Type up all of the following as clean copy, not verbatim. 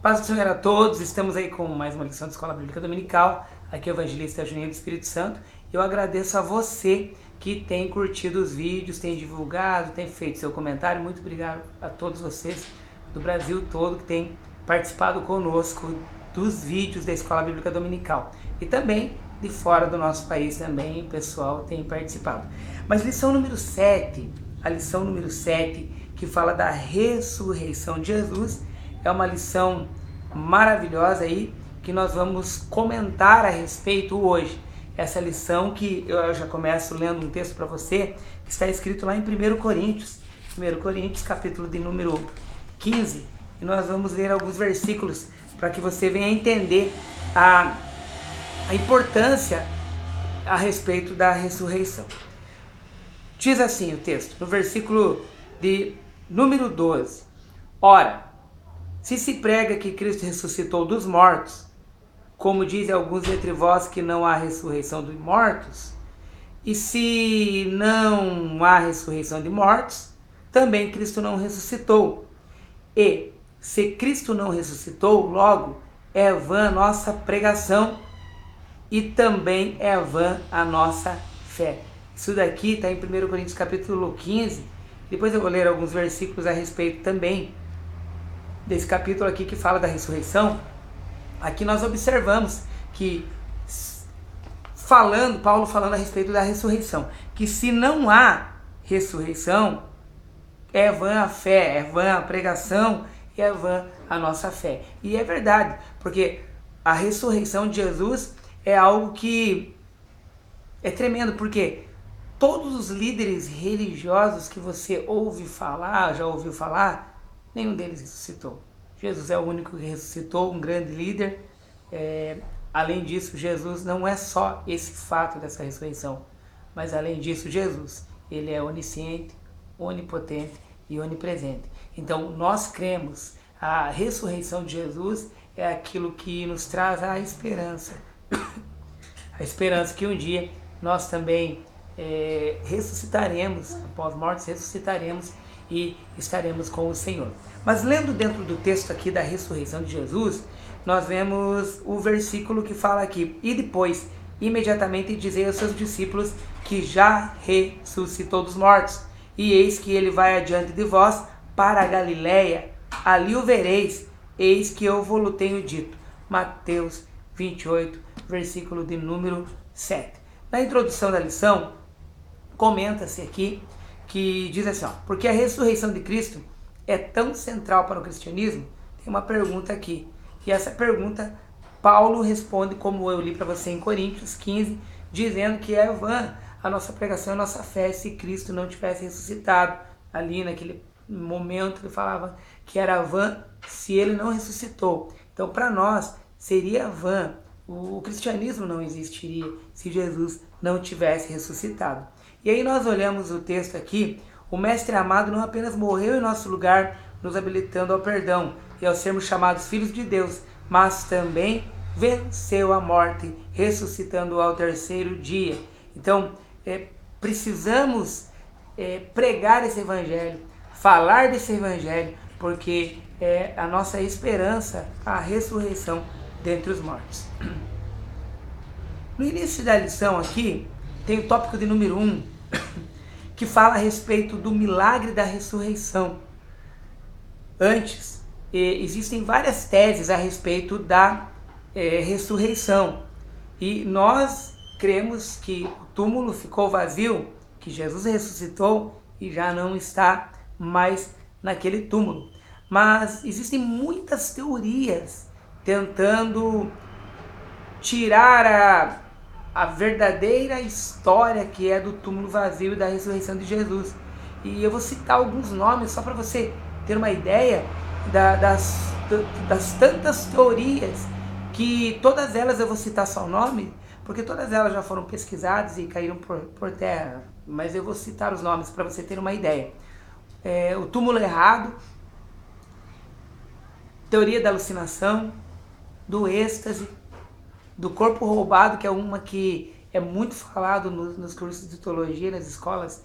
Paz do Senhor a todos, estamos aí com mais uma lição da Escola Bíblica Dominical. Aqui é o evangelista Juninho do Espírito Santo. Eu agradeço a você que tem curtido os vídeos, tem divulgado, tem feito seu comentário. Muito obrigado a todos vocês do Brasil todo que têm participado conosco dos vídeos da Escola Bíblica Dominical. E também de fora do nosso país também o pessoal tem participado. Mas lição número 7, a lição número 7, que fala da ressurreição de Jesus, é uma lição maravilhosa aí que nós vamos comentar a respeito hoje. Essa lição que eu já começo lendo um texto para você, que está escrito lá em 1 Coríntios. 1 Coríntios, capítulo de número 15. E nós vamos ler alguns versículos para que você venha entender a importância a respeito da ressurreição. Diz assim o texto, no versículo de número 12. Ora, se se prega que Cristo ressuscitou dos mortos, como dizem alguns entre vós que não há ressurreição dos mortos, e se não há ressurreição de mortos, também Cristo não ressuscitou. E se Cristo não ressuscitou, logo é vã a nossa pregação e também é vã a nossa fé. Isso daqui está em 1 Coríntios capítulo 15. Depois eu vou ler alguns versículos a respeito também desse capítulo aqui que fala da ressurreição. Aqui nós observamos que Paulo falando a respeito da ressurreição, que se não há ressurreição, é vã a fé, é vã a pregação e é vã a nossa fé. E é verdade, porque a ressurreição de Jesus é algo que é tremendo, porque todos os líderes religiosos que você ouve falar, já ouviu falar, nenhum deles ressuscitou. Jesus é o único que ressuscitou, um grande líder. Além disso, Jesus não é só esse fato dessa ressurreição, mas além disso, Jesus, ele é onisciente, onipotente e onipresente. Então, nós cremos, a ressurreição de Jesus é aquilo que nos traz a esperança. A esperança que um dia nós também ressuscitaremos, após mortes ressuscitaremos e estaremos com o Senhor. Mas lendo dentro do texto aqui da ressurreição de Jesus, nós vemos o versículo que fala aqui: e depois, imediatamente dizei aos seus discípulos que já ressuscitou dos mortos, e eis que ele vai adiante de vós para a Galiléia, ali o vereis, eis que eu vou-lo tenho dito. Mateus 28, versículo de número 7. Na introdução da lição, comenta-se aqui que diz assim, porque a ressurreição de Cristo é tão central para o cristianismo. Tem uma pergunta aqui, e essa pergunta Paulo responde, como eu li para você em Coríntios 15, dizendo que é vã a nossa pregação, a nossa fé, se Cristo não tivesse ressuscitado. Ali naquele momento ele falava que era vã se ele não ressuscitou. Então para nós seria vã, o cristianismo não existiria se Jesus não tivesse ressuscitado. E aí nós olhamos o texto aqui, o Mestre amado não apenas morreu em nosso lugar, nos habilitando ao perdão e ao sermos chamados filhos de Deus, mas também venceu a morte, ressuscitando ao terceiro dia. Então, precisamos pregar esse evangelho, falar desse evangelho, porque é a nossa esperança, a ressurreição dentre os mortos. No início da lição aqui, tem o tópico de número 1, que fala a respeito do milagre da ressurreição. Antes, existem várias teses a respeito da ressurreição. E nós cremos que o túmulo ficou vazio, que Jesus ressuscitou e já não está mais naquele túmulo. Mas existem muitas teorias tentando tirar a verdadeira história que é do túmulo vazio e da ressurreição de Jesus. E eu vou citar alguns nomes só para você ter uma ideia das tantas teorias, que todas elas eu vou citar só o nome, porque todas elas já foram pesquisadas e caíram por terra, mas eu vou citar os nomes para você ter uma ideia. O túmulo errado, teoria da alucinação, do êxtase, do corpo roubado, que é uma que é muito falado nos cursos de teologia, nas escolas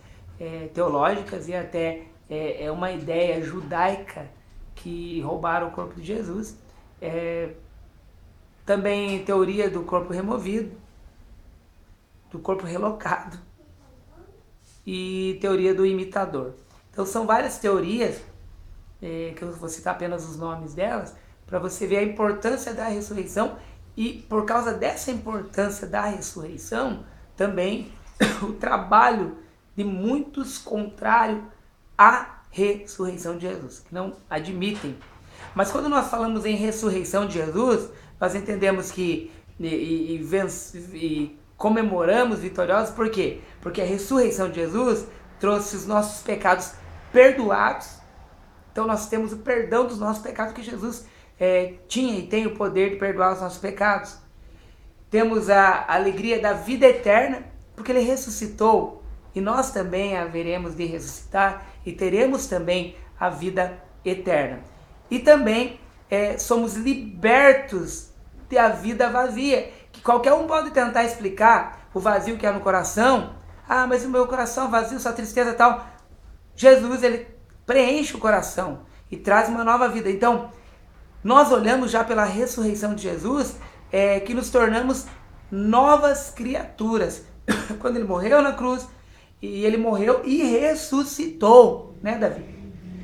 teológicas, e até é uma ideia judaica que roubaram o corpo de Jesus. Também teoria do corpo removido, do corpo relocado e teoria do imitador. Então são várias teorias, que eu vou citar apenas os nomes delas, para você ver a importância da ressurreição, e por causa dessa importância da ressurreição, também o trabalho de muitos contrário à ressurreição de Jesus, que não admitem. Mas quando nós falamos em ressurreição de Jesus, nós entendemos que e comemoramos vitoriosos, por quê? Porque a ressurreição de Jesus trouxe os nossos pecados perdoados. Então nós temos o perdão dos nossos pecados, que Jesus tinha e tem o poder de perdoar os nossos pecados. Temos a alegria da vida eterna, porque Ele ressuscitou, e nós também haveremos de ressuscitar e teremos também a vida eterna. E também somos libertos da vida vazia, que qualquer um pode tentar explicar o vazio que há no coração. Ah, mas o meu coração é vazio, só tristeza e tal. Jesus, Ele preenche o coração e traz uma nova vida. Então, nós olhamos já pela ressurreição de Jesus, que nos tornamos novas criaturas. Quando Ele morreu na cruz, e Ele morreu e ressuscitou, né, Davi?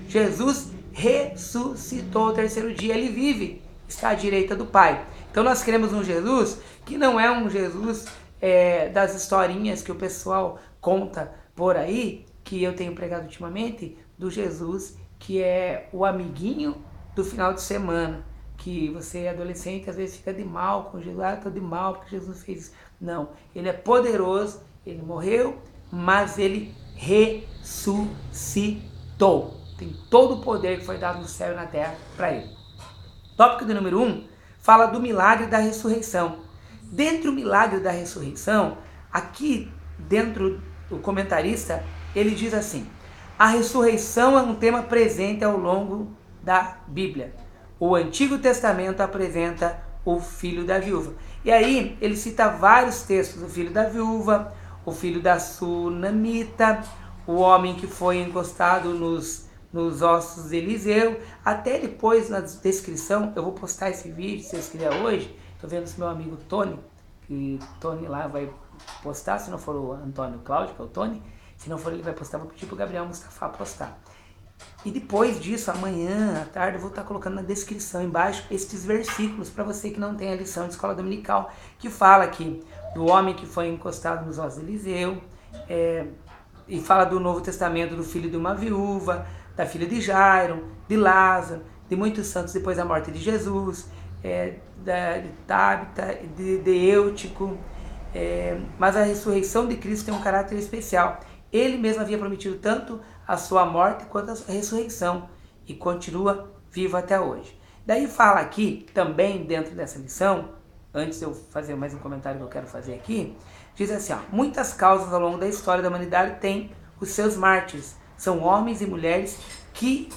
Jesus ressuscitou ao terceiro dia, Ele vive, está à direita do Pai. Então nós queremos um Jesus que não é um Jesus das historinhas que o pessoal conta por aí, que eu tenho pregado ultimamente, do Jesus que é o amiguinho do final de semana, que você, adolescente, às vezes fica de mal com Jesus. Ah, estou de mal porque Jesus fez isso. Não, Ele é poderoso, Ele morreu, mas Ele ressuscitou. Tem todo o poder que foi dado no céu e na terra para Ele. Tópico de número 1 fala do milagre da ressurreição. Dentro do milagre da ressurreição, aqui dentro do comentarista, ele diz assim: a ressurreição é um tema presente ao longo da Bíblia. O Antigo Testamento apresenta o filho da viúva. E aí ele cita vários textos: o filho da viúva, o filho da sunamita, o homem que foi encostado nos ossos de Eliseu. Até depois, na descrição, eu vou postar esse vídeo, se vocês quiserem hoje. Estou vendo se meu amigo Tony, que Tony lá vai postar, se não for o Antônio Cláudio, que é o Tony, se não for ele vai postar, vou pedir para o Gabriel Mustafa postar. E depois disso, amanhã à tarde, eu vou estar colocando na descrição embaixo estes versículos para você que não tem a lição de escola dominical, que fala aqui do homem que foi encostado nos ossos de Eliseu, e fala do Novo Testamento, do filho de uma viúva, da filha de Jairo, de Lázaro, de muitos santos depois da morte de Jesus, de Tábita, de Eutico. Mas a ressurreição de Cristo tem um caráter especial. Ele mesmo havia prometido tanto a sua morte quanto a ressurreição, e continua vivo até hoje. Daí fala aqui, também dentro dessa lição, antes de eu fazer mais um comentário que eu quero fazer aqui, diz assim: muitas causas ao longo da história da humanidade têm os seus mártires. São homens e mulheres que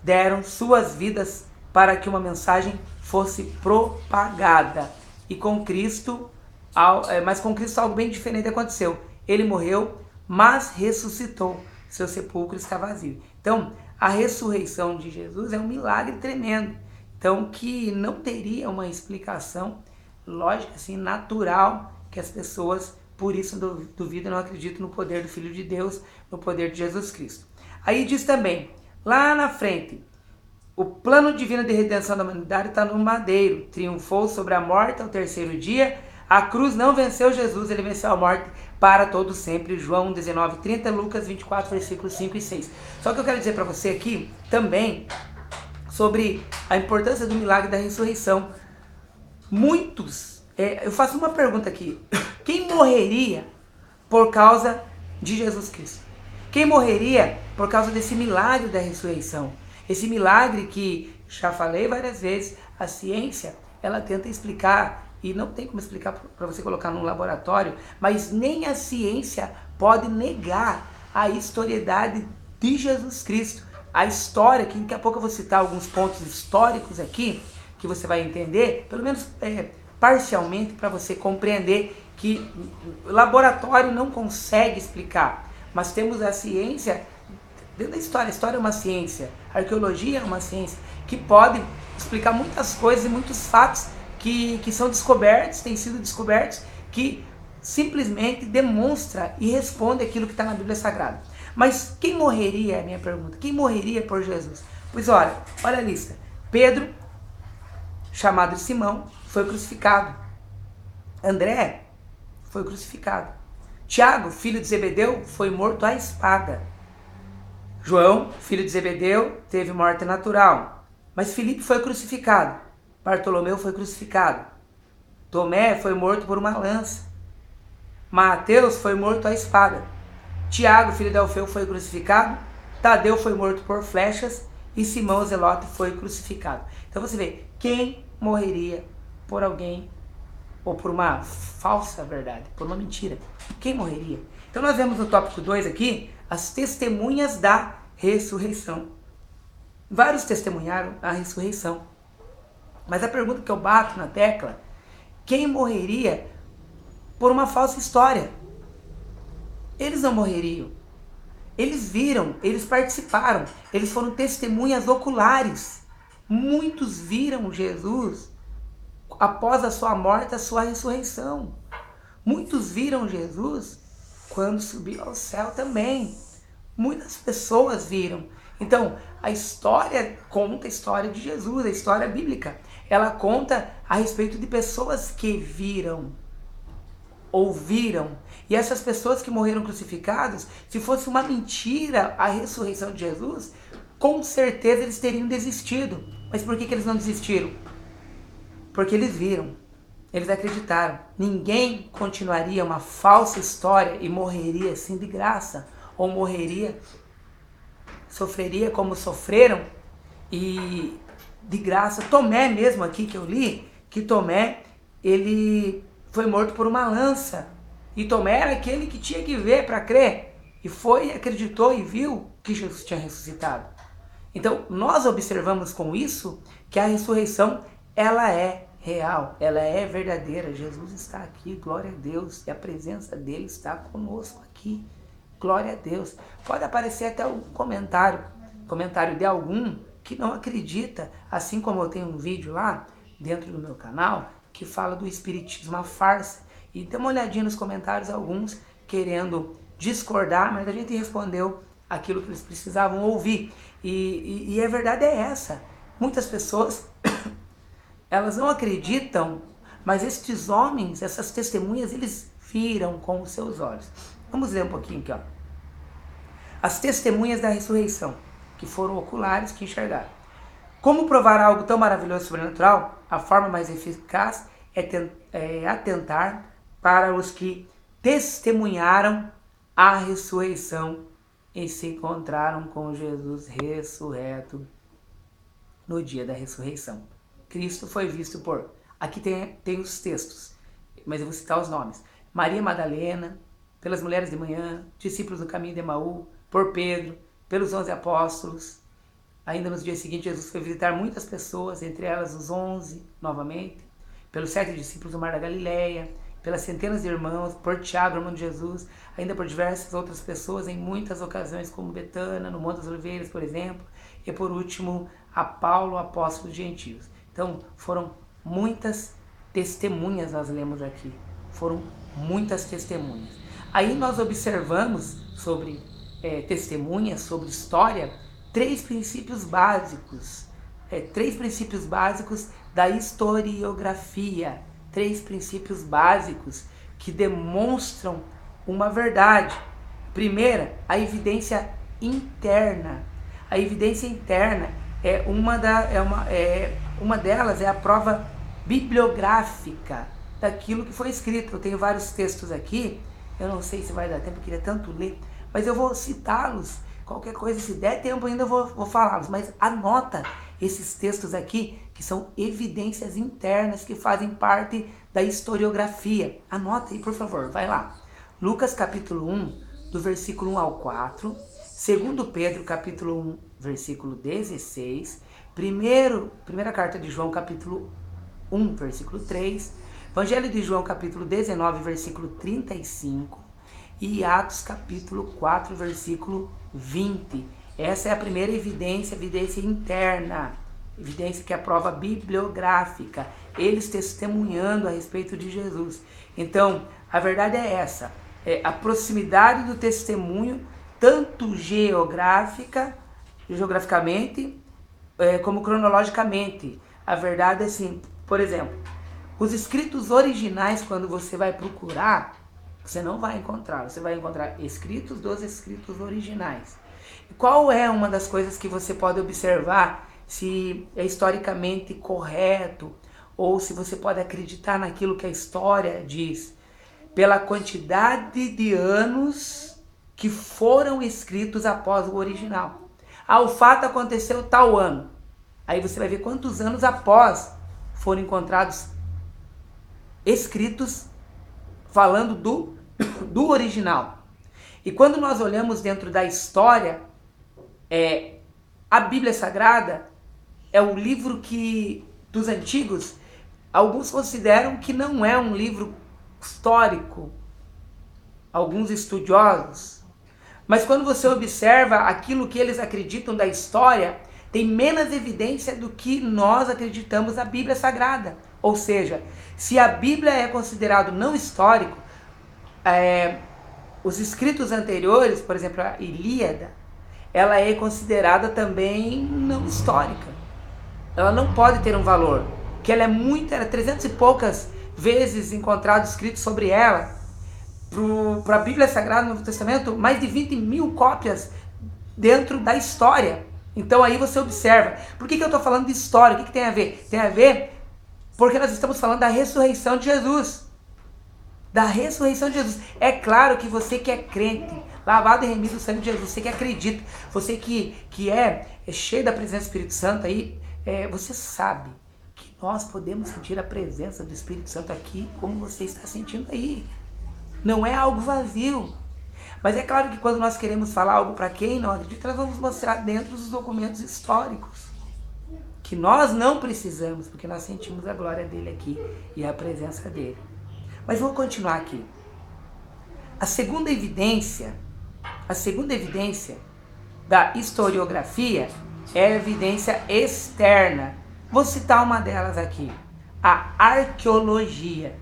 deram suas vidas para que uma mensagem fosse propagada. E com Cristo, mas com Cristo algo bem diferente aconteceu. Ele morreu, mas ressuscitou. Seu sepulcro está vazio. Então, a ressurreição de Jesus é um milagre tremendo. Então, que não teria uma explicação lógica, assim, natural, que as pessoas, por isso, duvidam e não acreditam no poder do Filho de Deus, no poder de Jesus Cristo. Aí diz também, lá na frente, o plano divino de redenção da humanidade está no madeiro. Triunfou sobre a morte ao terceiro dia. A cruz não venceu Jesus, ele venceu a morte para todo sempre. João 19:30, Lucas 24, versículos 5 e 6. Só que eu quero dizer para você aqui também sobre a importância do milagre da ressurreição. Muitos, eu faço uma pergunta aqui: quem morreria por causa de Jesus Cristo? Quem morreria por causa desse milagre da ressurreição? Esse milagre que, já falei várias vezes, a ciência, ela tenta explicar, e não tem como explicar para você colocar num laboratório, mas nem a ciência pode negar a historicidade de Jesus Cristo. A história, que daqui a pouco eu vou citar alguns pontos históricos aqui, que você vai entender, pelo menos parcialmente, para você compreender que o laboratório não consegue explicar. Mas temos a ciência dentro da história. A história é uma ciência, a arqueologia é uma ciência que pode explicar muitas coisas e muitos fatos que são descobertos, têm sido descobertos, que simplesmente demonstra e responde aquilo que está na Bíblia Sagrada. Mas quem morreria, é a minha pergunta, quem morreria por Jesus? Pois olha a lista. Pedro, chamado de Simão, foi crucificado. André foi crucificado. Tiago, filho de Zebedeu, foi morto à espada. João, filho de Zebedeu, teve morte natural. Mas Filipe foi crucificado. Bartolomeu foi crucificado. Tomé foi morto por uma lança. Mateus foi morto à espada. Tiago, filho de Alfeu, foi crucificado. Tadeu foi morto por flechas. E Simão Zelote foi crucificado. Então você vê, quem morreria por alguém ou por uma falsa verdade, por uma mentira? Quem morreria? Então nós vemos no tópico 2 aqui, as testemunhas da ressurreição. Vários testemunharam a ressurreição. Mas a pergunta que eu bato na tecla, quem morreria por uma falsa história? Eles não morreriam. Eles viram, eles participaram, eles foram testemunhas oculares. Muitos viram Jesus após a sua morte, a sua ressurreição. Muitos viram Jesus quando subiu ao céu também. Muitas pessoas viram. Então, a história conta a história de Jesus, a história bíblica. Ela conta a respeito de pessoas que viram, ouviram. E essas pessoas que morreram crucificadas, se fosse uma mentira a ressurreição de Jesus, com certeza eles teriam desistido. Mas por que eles não desistiram? Porque eles viram, eles acreditaram. Ninguém continuaria uma falsa história e morreria assim de graça, ou morreria, sofreria como sofreram e de graça. Tomé mesmo aqui que eu li, que Tomé, ele foi morto por uma lança. E Tomé era aquele que tinha que ver para crer. E foi, acreditou e viu que Jesus tinha ressuscitado. Então, nós observamos com isso que a ressurreição, ela é real, ela é verdadeira. Jesus está aqui, glória a Deus. E a presença dele está conosco aqui. Glória a Deus. Pode aparecer até um comentário de algum que não acredita, assim como eu tenho um vídeo lá dentro do meu canal que fala do espiritismo, uma farsa. E dê uma olhadinha nos comentários, alguns querendo discordar, mas a gente respondeu aquilo que eles precisavam ouvir. E a verdade é essa. Muitas pessoas, elas não acreditam, mas estes homens, essas testemunhas, eles viram com os seus olhos. Vamos ler um pouquinho aqui, ó. As testemunhas da ressurreição, que foram oculares, que enxergaram. Como provar algo tão maravilhoso e sobrenatural? A forma mais eficaz é atentar para os que testemunharam a ressurreição e se encontraram com Jesus ressurreto no dia da ressurreição. Cristo foi visto por... Aqui tem os textos, mas eu vou citar os nomes. Maria Madalena, pelas mulheres de manhã, discípulos do caminho de Emaú, por Pedro, pelos 11 apóstolos. Ainda nos dias seguintes, Jesus foi visitar muitas pessoas, entre elas os 11, novamente, pelos 7 discípulos do Mar da Galileia, pelas centenas de irmãos, por Tiago, irmão de Jesus, ainda por diversas outras pessoas, em muitas ocasiões, como Betânia, no Monte das Oliveiras, por exemplo, e por último, a Paulo, apóstolo dos gentios. Então, foram muitas testemunhas, nós lemos aqui, foram muitas testemunhas. Aí nós observamos sobre testemunhas, sobre história, três princípios básicos da historiografia, três princípios básicos que demonstram uma verdade. Primeira, a evidência interna. A evidência interna uma delas é a prova bibliográfica daquilo que foi escrito. Eu tenho vários textos aqui, eu não sei se vai dar tempo, eu queria tanto ler, mas eu vou citá-los. Qualquer coisa, se der tempo ainda eu vou falá-los, mas anota esses textos aqui, que são evidências internas que fazem parte da historiografia. Anota aí, por favor, vai lá. Lucas capítulo 1, do versículo 1 ao 4, 2 Pedro capítulo 1, versículo 16, primeira carta de João capítulo 1, versículo 3, Evangelho de João capítulo 19, versículo 35 e Atos capítulo 4, versículo 20. Essa é a primeira evidência interna. Evidência que é a prova bibliográfica, eles testemunhando a respeito de Jesus. Então, a verdade é essa, a proximidade do testemunho, tanto geograficamente, como cronologicamente. A verdade é assim, por exemplo, os escritos originais, quando você vai procurar, você não vai encontrar, você vai encontrar escritos dos escritos originais. Qual é uma das coisas que você pode observar se é historicamente correto ou se você pode acreditar naquilo que a história diz? Pela quantidade de anos que foram escritos após o original. O fato aconteceu tal ano. Aí você vai ver quantos anos após foram encontrados escritos falando do original. E quando nós olhamos dentro da história, a Bíblia Sagrada é o livro que, dos antigos, alguns consideram que não é um livro histórico, alguns estudiosos. Mas quando você observa aquilo que eles acreditam da história, tem menos evidência do que nós acreditamos na Bíblia Sagrada. Ou seja, se a Bíblia é considerado não histórico, os escritos anteriores, por exemplo, a Ilíada, ela é considerada também não histórica. Ela não pode ter um valor, que ela era 300 e poucas vezes encontrado escrito sobre ela. Para a Bíblia Sagrada no Novo Testamento, mais de 20 mil cópias dentro da história. Então aí você observa. Por que eu estou falando de história? O que tem a ver? Tem a ver porque nós estamos falando da ressurreição de Jesus. Da ressurreição de Jesus. É claro que você que é crente, lavado e remido do sangue de Jesus, você que acredita, você que é cheio da presença do Espírito Santo aí, você sabe que nós podemos sentir a presença do Espírito Santo aqui, como você está sentindo aí. Não é algo vazio. Mas é claro que quando nós queremos falar algo para quem não acredita, nós vamos mostrar dentro dos documentos históricos. Que nós não precisamos, porque nós sentimos a glória dele aqui e a presença dele. Mas vamos continuar aqui. A segunda evidência da historiografia é a evidência externa. Vou citar uma delas aqui. A arqueologia.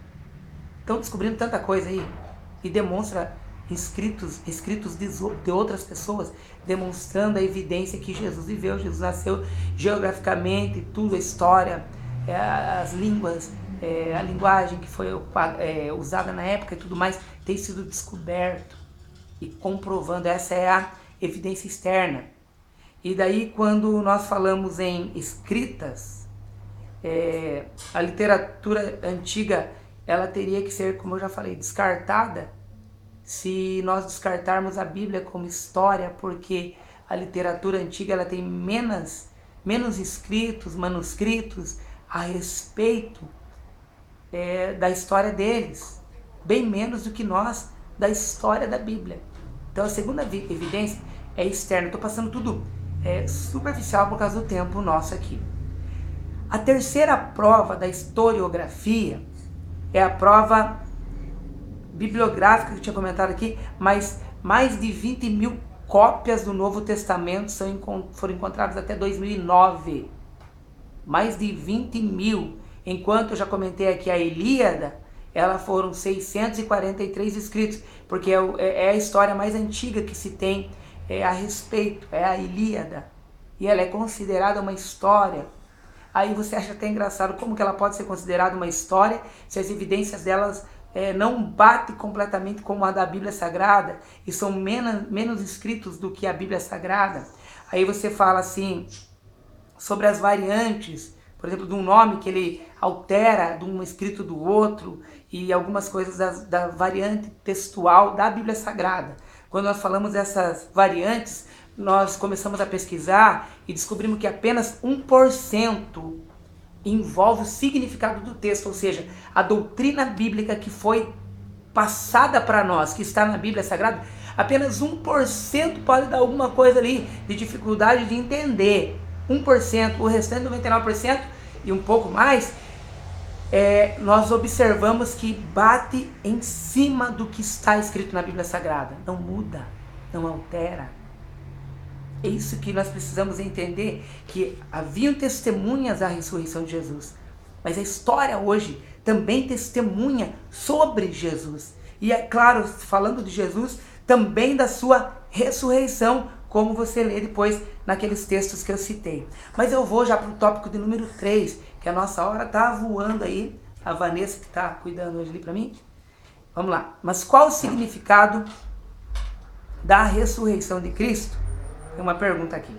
Estão descobrindo tanta coisa aí e demonstra escritos de outras pessoas demonstrando a evidência que Jesus viveu, Jesus nasceu geograficamente, tudo, a história, as línguas, a linguagem que foi usada na época e tudo mais, tem sido descoberto e comprovando. Essa é a evidência externa. E daí, quando nós falamos em escritas, a literatura antiga, ela teria que ser, como eu já falei, descartada se nós descartarmos a Bíblia como história, porque a literatura antiga ela tem menos escritos, manuscritos a respeito da história deles, bem menos do que nós da história da Bíblia. Então a segunda evidência é externa. Estou passando tudo superficial por causa do tempo nosso aqui. A terceira prova da historiografia é a prova bibliográfica que eu tinha comentado aqui, mas mais de 20 mil cópias do Novo Testamento foram encontradas até 2009. Mais de 20 mil. Enquanto eu já comentei aqui a Ilíada, ela foram 643 escritos, porque é a história mais antiga que se tem a respeito, é a Ilíada. E ela é considerada uma história. Aí você acha até engraçado como que ela pode ser considerada uma história se as evidências delas não batem completamente com a da Bíblia Sagrada e são menos escritos do que a Bíblia Sagrada. Aí você fala assim sobre as variantes, por exemplo, de um nome que ele altera de um escrito do outro e algumas coisas da variante textual da Bíblia Sagrada. Quando nós falamos dessas variantes, nós começamos a pesquisar e descobrimos que apenas 1% envolve o significado do texto, ou seja, a doutrina bíblica que foi passada para nós, que está na Bíblia Sagrada, apenas 1% pode dar alguma coisa ali de dificuldade de entender. 1%, o restante 99% e um pouco mais, nós observamos que bate em cima do que está escrito na Bíblia Sagrada. Não muda, não altera. É isso que nós precisamos entender, que haviam testemunhas da ressurreição de Jesus. Mas a história hoje também testemunha sobre Jesus. E é claro, falando de Jesus, também da sua ressurreição, como você lê depois naqueles textos que eu citei. Mas eu vou já para o tópico de número 3, que a nossa hora está voando aí. A Vanessa que está cuidando hoje ali para mim. Vamos lá. Mas qual o significado da ressurreição de Cristo? Tem uma pergunta aqui.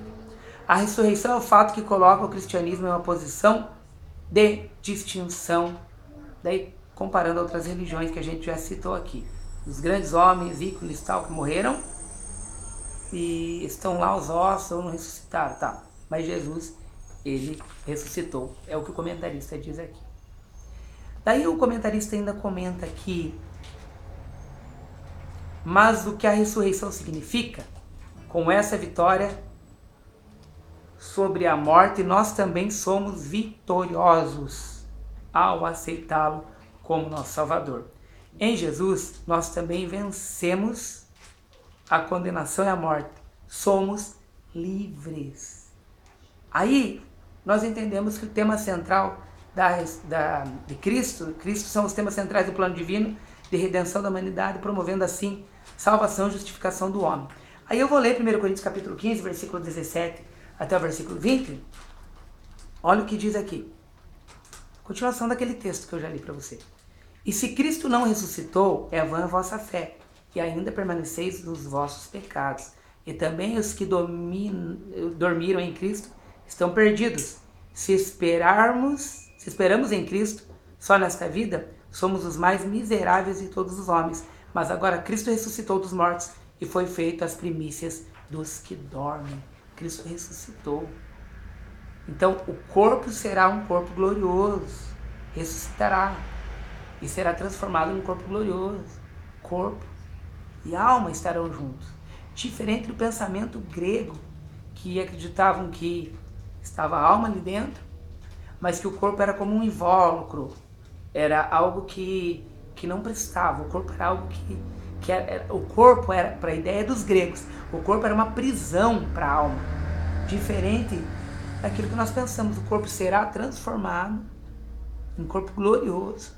A ressurreição é o fato que coloca o cristianismo em uma posição de distinção, daí comparando a outras religiões que a gente já citou aqui. Os grandes homens, ícones tal, que morreram e estão lá os ossos ou não ressuscitaram, tá? Mas Jesus, ele ressuscitou. É o que o comentarista diz aqui. Daí o comentarista ainda comenta que, mas o que a ressurreição significa, com essa vitória sobre a morte, nós também somos vitoriosos ao aceitá-lo como nosso Salvador. Em Jesus, nós também vencemos a condenação e a morte. Somos livres. Aí, nós entendemos que o tema central de Cristo são os temas centrais do plano divino de redenção da humanidade, promovendo assim salvação e justificação do homem. Aí eu vou ler 1 Coríntios capítulo 15, versículo 17 até o versículo 20. Olha o que diz aqui. Continuação daquele texto que eu já li para você. E se Cristo não ressuscitou, é vã a vossa fé, e ainda permaneceis nos vossos pecados. E também os que dormiram em Cristo estão perdidos. Se esperamos em Cristo, só nesta vida, somos os mais miseráveis de todos os homens. Mas agora Cristo ressuscitou dos mortos e foi feito as primícias dos que dormem. Cristo ressuscitou. Então o corpo será um corpo glorioso, ressuscitará e será transformado num corpo glorioso. Corpo e alma estarão juntos. Diferente do pensamento grego, que acreditavam que estava a alma ali dentro, mas que o corpo era como um invólucro, era algo que não prestava. O corpo era algo o corpo era, para a ideia dos gregos, o corpo era uma prisão para a alma. Diferente daquilo que nós pensamos, o corpo será transformado em corpo glorioso.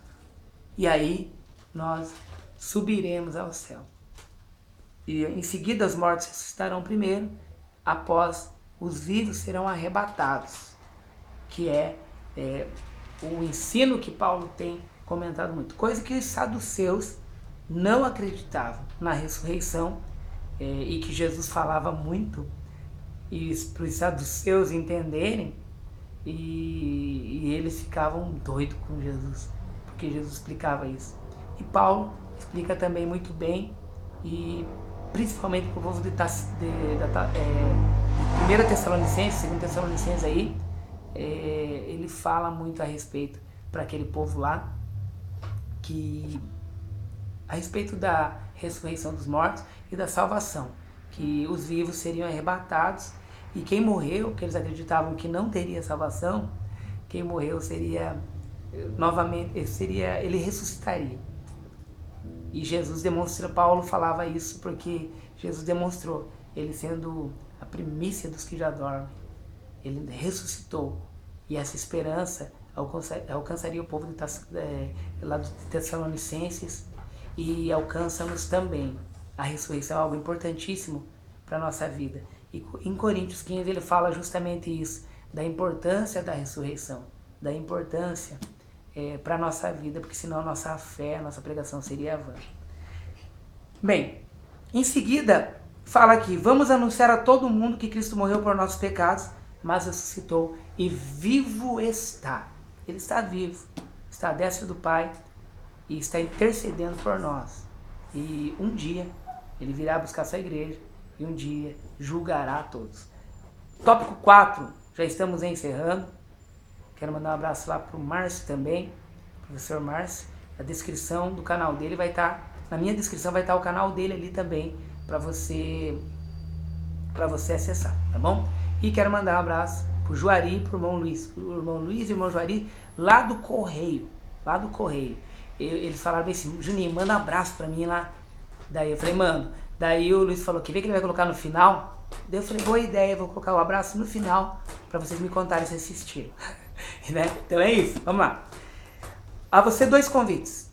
E aí nós subiremos ao céu. E em seguida os mortos ressuscitarão primeiro, após os vivos serão arrebatados, que é o ensino que Paulo tem comentado muito. Coisa que os saduceus não acreditavam na ressurreição, e que Jesus falava muito, e para os saduceus entenderem, e eles ficavam doidos com Jesus, porque Jesus explicava isso. E Paulo explica também muito bem, e principalmente para o povo de 1 Tessalonicenses, 2 Tessalonicenses aí, ele fala muito a respeito para aquele povo lá, a respeito da ressurreição dos mortos e da salvação, que os vivos seriam arrebatados e quem morreu, que eles acreditavam que não teria salvação, quem morreu seria novamente, ele ressuscitaria. E Jesus demonstra, Paulo falava isso porque Jesus demonstrou, ele sendo a primícia dos que já dormem, ele ressuscitou, e essa esperança alcançaria o povo lá de Tessalonicenses, e alcança-nos também. A ressurreição é algo importantíssimo para a nossa vida. E em Coríntios 15 ele fala justamente isso, da importância da ressurreição, da importância para a nossa vida, porque senão a nossa fé, a nossa pregação seria vã. Bem, em seguida fala aqui, vamos anunciar a todo mundo que Cristo morreu por nossos pecados, mas ressuscitou e vivo está. Ele está vivo, está à destra do Pai e está intercedendo por nós. E um dia ele virá buscar sua igreja e um dia julgará a todos. Tópico 4, já estamos encerrando. Quero mandar um abraço lá para o Márcio também, professor Márcio. A descrição do canal dele vai estar, na minha descrição vai estar o canal dele ali também, para você acessar, tá bom? E quero mandar um abraço pro Juari, pro irmão Luiz e o irmão Juari, lá do Correio. Eles falaram bem assim, Juninho, manda um abraço pra mim lá. Daí eu falei, mano. Daí o Luiz falou, quer ver que ele vai colocar no final? Daí eu falei, boa ideia, vou colocar o abraço no final para vocês me contarem se assistiram. Né? Então é isso, vamos lá. A você 2 convites.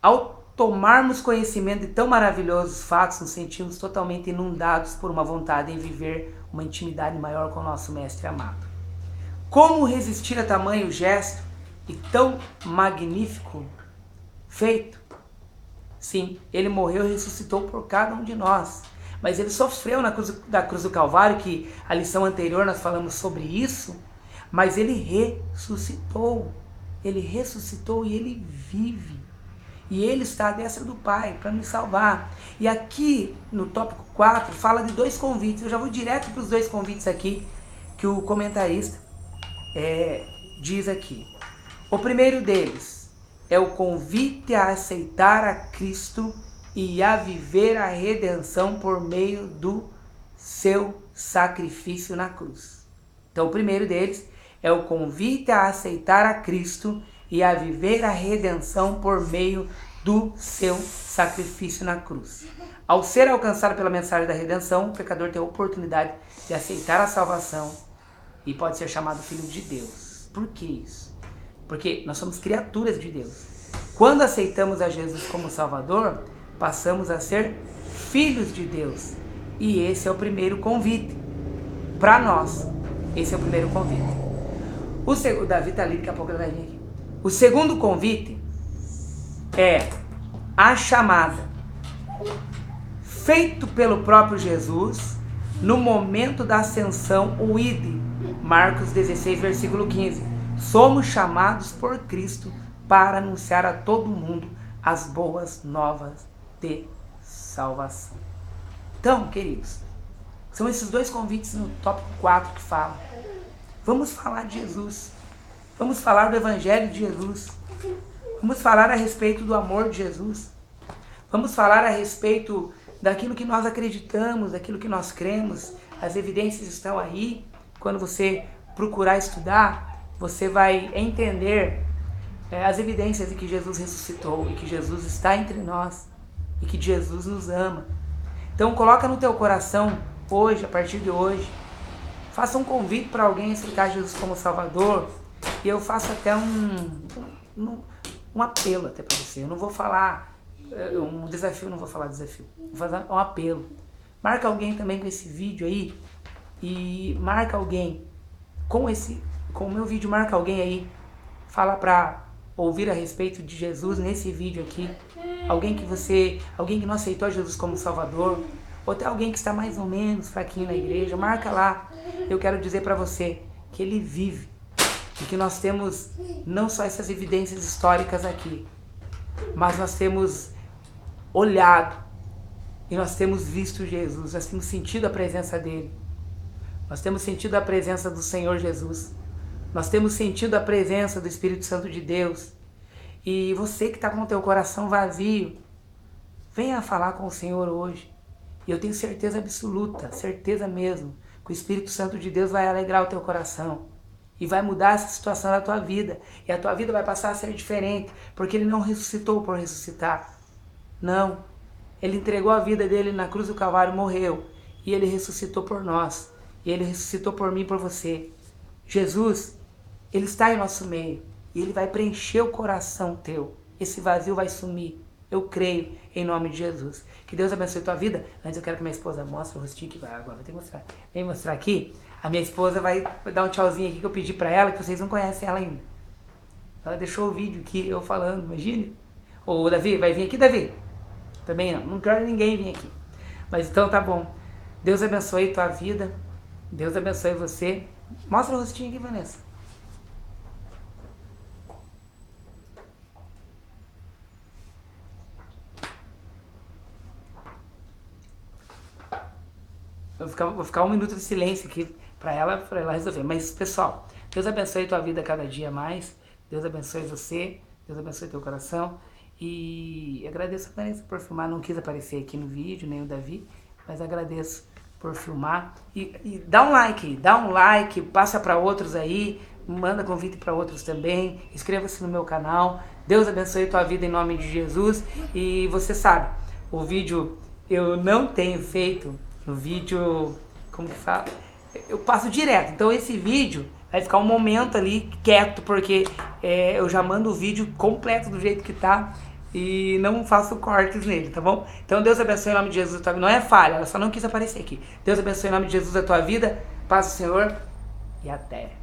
Ao tomarmos conhecimento de tão maravilhosos fatos, nos sentimos totalmente inundados por uma vontade em viver uma intimidade maior com o nosso Mestre amado. Como resistir a tamanho gesto e tão magnífico feito? Sim, ele morreu e ressuscitou por cada um de nós. Mas ele sofreu na cruz do Calvário, que a lição anterior nós falamos sobre isso, mas ele ressuscitou. Ele ressuscitou e ele vive. E ele está à destra do Pai para nos salvar. E aqui no tópico 4 fala de 2 convites. Eu já vou direto para os 2 convites aqui que o comentarista diz aqui. O primeiro deles é o convite a aceitar a Cristo e a viver a redenção por meio do seu sacrifício na cruz. Então o primeiro deles é o convite a aceitar a Cristo e a viver a redenção por meio do seu sacrifício na cruz. Ao ser alcançado pela mensagem da redenção, o pecador tem a oportunidade de aceitar a salvação e pode ser chamado filho de Deus. Por que isso? Porque nós somos criaturas de Deus. Quando aceitamos a Jesus como Salvador, passamos a ser filhos de Deus. E esse é o primeiro convite para nós. Esse é o primeiro convite. O Davi está ali, daqui a pouco ele vai vir aqui. O segundo convite é a chamada feito pelo próprio Jesus no momento da ascensão, o ide. Marcos 16, versículo 15. Somos chamados por Cristo para anunciar a todo mundo as boas novas de salvação. Então, queridos, são esses 2 convites no tópico 4 que falam. Vamos falar de Jesus. Vamos falar do Evangelho de Jesus. Vamos falar a respeito do amor de Jesus. Vamos falar a respeito daquilo que nós acreditamos, daquilo que nós cremos. As evidências estão aí. Quando você procurar estudar, você vai entender as evidências de que Jesus ressuscitou e que Jesus está entre nós e que Jesus nos ama. Então coloca no teu coração hoje, a partir de hoje, faça um convite para alguém aceitar Jesus como Salvador. E eu faço até um apelo até para você. Eu não vou falar um desafio, não vou falar desafio. Vou fazer um apelo. Marca alguém também com esse vídeo aí. E marca alguém com o meu vídeo, marca alguém aí. Fala para ouvir a respeito de Jesus nesse vídeo aqui. Alguém que não aceitou Jesus como Salvador. Ou até alguém que está mais ou menos fraquinho na igreja. Marca lá. Eu quero dizer para você que ele vive. E que nós temos não só essas evidências históricas aqui, mas nós temos olhado e nós temos visto Jesus, nós temos sentido a presença dele, nós temos sentido a presença do Senhor Jesus, nós temos sentido a presença do Espírito Santo de Deus. E você que está com o teu coração vazio, venha falar com o Senhor hoje. E eu tenho certeza absoluta, certeza mesmo, que o Espírito Santo de Deus vai alegrar o teu coração. E vai mudar essa situação da tua vida. E a tua vida vai passar a ser diferente. Porque ele não ressuscitou por ressuscitar. Não. Ele entregou a vida dele na cruz do Calvário, morreu. E ele ressuscitou por nós. E ele ressuscitou por mim e por você. Jesus, ele está em nosso meio. E ele vai preencher o coração teu. Esse vazio vai sumir. Eu creio em nome de Jesus. Que Deus abençoe a tua vida. Antes eu quero que minha esposa mostre o rostinho que vai agora. Vou ter que mostrar. Vem mostrar aqui. A minha esposa vai dar um tchauzinho aqui que eu pedi pra ela, que vocês não conhecem ela ainda. Ela deixou o vídeo aqui, eu falando, imagine. Ô Davi, vai vir aqui, Davi? Também não quero ninguém vir aqui. Mas então tá bom. Deus abençoe tua vida. Deus abençoe você. Mostra o rostinho aqui, Vanessa. Vou ficar 1 minuto de silêncio aqui para ela resolver. Mas, pessoal, Deus abençoe tua vida cada dia mais. Deus abençoe você. Deus abençoe teu coração. E agradeço a Vanessa por filmar. Não quis aparecer aqui no vídeo, nem o Davi, mas agradeço por filmar. E dá um like, passa para outros aí. Manda convite para outros também. Inscreva-se no meu canal. Deus abençoe tua vida em nome de Jesus. E você sabe, o vídeo eu não tenho feito no vídeo como que fala? Eu passo direto. Então esse vídeo vai ficar um momento ali quieto, porque eu já mando o vídeo completo do jeito que tá e não faço cortes nele, tá bom? Então Deus abençoe em nome de Jesus. Não é falha, ela só não quis aparecer aqui. Deus abençoe em nome de Jesus a tua vida. Paz do Senhor e até.